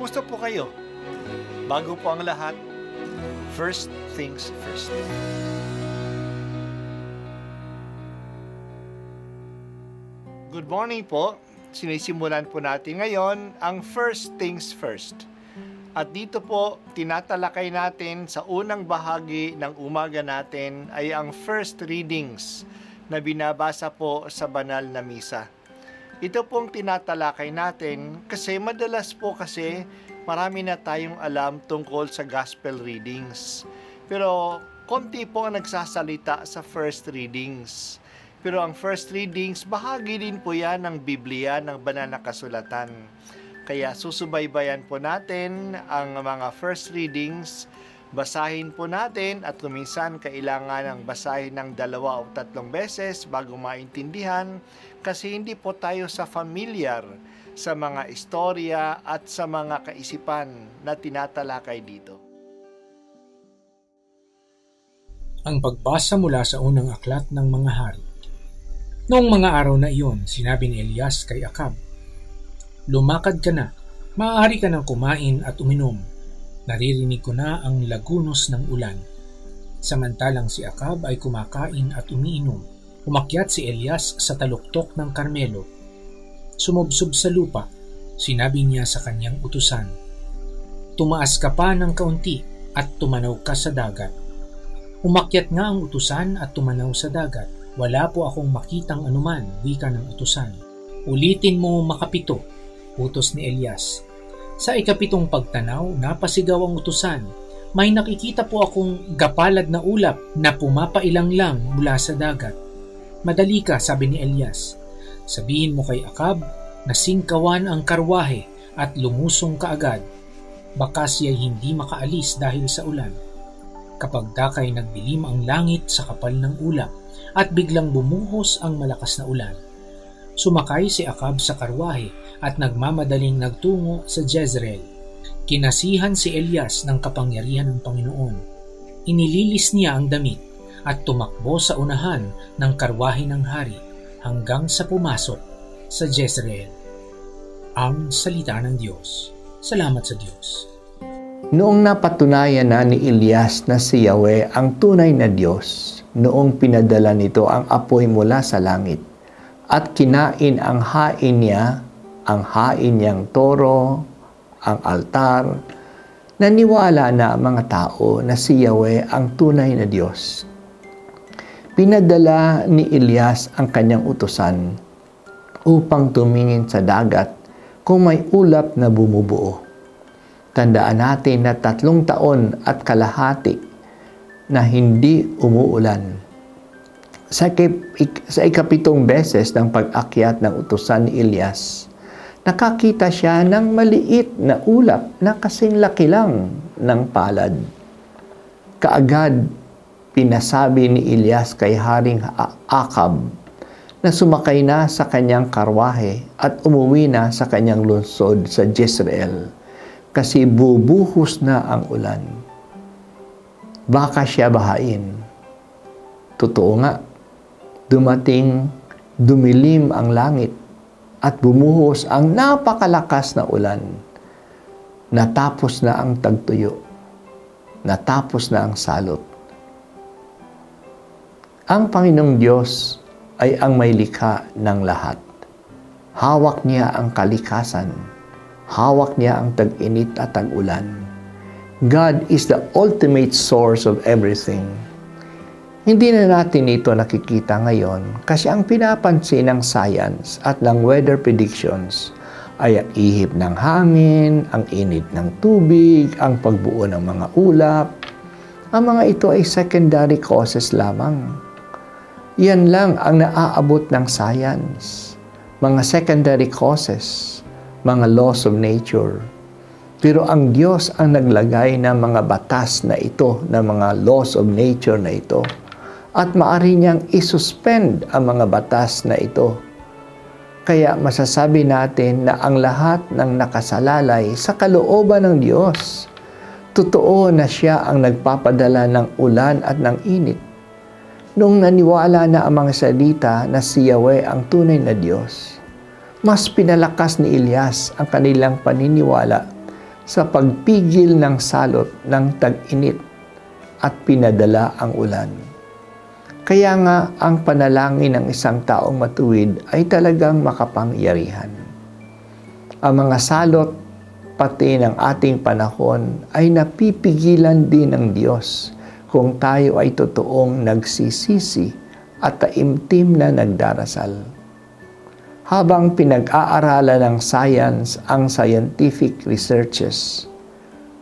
Kumusta po kayo? Bago po ang lahat, first things first. Good morning po. Sinisimulan po natin ngayon ang first things first. At dito po, tinatalakay natin sa unang bahagi ng umaga natin ay ang first readings na binabasa po sa banal na misa. Ito pong tinatalakay natin kasi madalas po kasi marami na tayong alam tungkol sa gospel readings. Pero konti po ang nagsasalita sa first readings. Pero ang first readings, bahagi din po yan ng Biblia, ng banal na kasulatan. Kaya susubaybayan po natin ang mga first readings, basahin po natin at kuminsan kailangan ng basahin ng 2 o 3 beses bago maintindihan kasi hindi po tayo familiar sa mga istorya at sa mga kaisipan na tinatalakay dito. Ang pagbasa mula sa unang aklat ng mga hari. Noong mga araw na iyon, sinabi ni Elias kay Acab, "Lumakad ka na, maaari ka nang kumain at uminom. Naririnig ko na ang lagunos ng ulan." Samantalang si Acab ay kumakain at umiinom, umakyat si Elias sa taluktok ng Karmelo. Sumubsob sa lupa, sinabi niya sa kanyang utusan, "Tumaas ka pa ng kaunti at tumanaw ka sa dagat." Umakyat nga ang utusan at tumanaw sa dagat. "Wala po akong makitang anuman," wika ng utusan. "Ulitin mo makapito," utos ni Elias. Sa ikapitong pagtanaw, napasigaw ang utusan. "May nakikita po akong gapalad na ulap na pumapailang lang mula sa dagat." "Madali ka," sabi ni Elias. "Sabihin mo kay Acab na singkawan ang karwahe at lumusong kaagad. Baka siya'y hindi makaalis dahil sa ulan." Kapag dakay nagdilim ang langit sa kapal ng ulap at biglang bumuhos ang malakas na ulan. Sumakay si Acab sa karwahe at nagmamadaling nagtungo sa Jezreel. Kinasihan si Elias ng kapangyarihan ng Panginoon. Inililis niya ang damit at tumakbo sa unahan ng karwahe ng hari hanggang sa pumasok sa Jezreel. Ang salita ng Diyos. Salamat sa Diyos. Noong napatunayan na ni Elias na si Yahweh ang tunay na Diyos, noong pinadala nito ang apoy mula sa langit, at kinain ang hain niya, ang hain niyang toro, ang altar, naniwala na ang mga tao na si Yahweh ang tunay na Diyos. Pinadala ni Elias ang kanyang utusan upang tumingin sa dagat kung may ulap na bumubuo. Tandaan natin na 3 taon at kalahati na hindi umuulan. Sa ikapitong beses ng pag-akyat ng utusan ni Elias, nakakita siya ng maliit na ulap na kasing laki lang ng palad. Kaagad, pinasabi ni Elias kay Haring Acab na sumakay na sa kanyang karwahe at umuwi na sa kanyang lungsod sa Jezreel kasi bubuhos na ang ulan. Baka siya bahain. Totoo nga, dumilim ang langit at bumuhos ang napakalakas na ulan. Natapos na ang tagtuyo. Natapos na ang salot. Ang Panginoong Diyos ay ang may likha ng lahat. Hawak niya ang kalikasan. Hawak niya ang tag-init at tag-ulan. God is the ultimate source of everything. Hindi na natin ito nakikita ngayon kasi ang pinapansin ng science at ng weather predictions ay ang ihip ng hangin, ang init ng tubig, ang pagbuo ng mga ulap. Ang mga ito ay secondary causes lamang. Yan lang ang naaabot ng science. Mga secondary causes, mga laws of nature. Pero ang Diyos ang naglagay ng mga batas na ito, ng mga laws of nature na ito. At maaari niyang isuspend ang mga batas na ito. Kaya masasabi natin na ang lahat ng nakasalalay sa kalooban ng Diyos. Totoo na siya ang nagpapadala ng ulan at ng init. Nung naniwala na ang mga salita na si Yahweh ang tunay na Diyos, mas pinalakas ni Elias ang kanilang paniniwala sa pagpigil ng salot ng tag-init at pinadala ang ulan. Kaya nga ang panalangin ng isang taong matuwid ay talagang makapangyarihan. Ang mga salot pati ng ating panahon ay napipigilan din ng Diyos kung tayo ay totoong nagsisisi at taimtim na nagdarasal. Habang pinag-aaralan ng science ang scientific researches,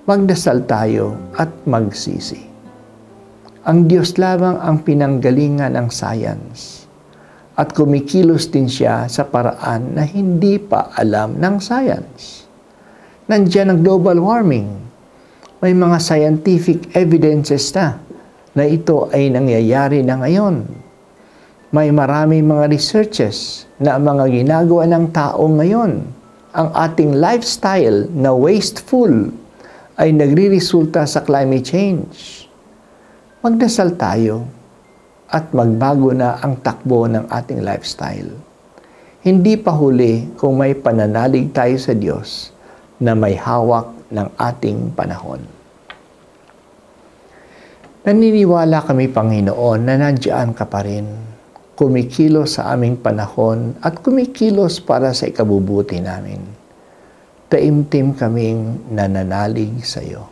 magdasal tayo at magsisi. Ang Diyos lamang ang pinanggalingan ng science at kumikilos din siya sa paraan na hindi pa alam ng science. Nandiyan ang global warming. May mga scientific evidences na ito ay nangyayari na ngayon. May maraming mga researches na mga ginagawa ng tao ngayon. Ang ating lifestyle na wasteful ay nagriresulta sa climate change. Magdasal tayo at magbago na ang takbo ng ating lifestyle. Hindi pa huli kung may pananalig tayo sa Diyos na may hawak ng ating panahon. Naniniwala kami, Panginoon, na nandiyan ka pa rin, kumikilos sa aming panahon at kumikilos para sa ikabubuti namin. Taimtim kaming nananalig sa iyo.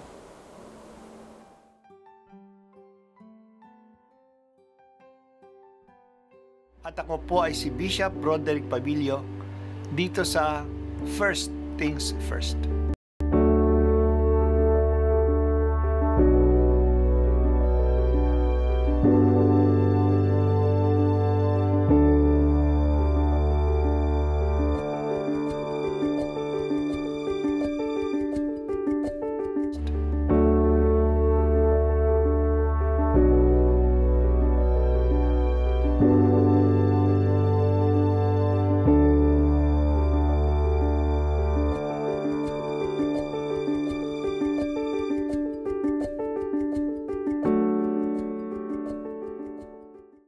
At ako po ay si Bishop Broderick Pabilio dito sa First Things First.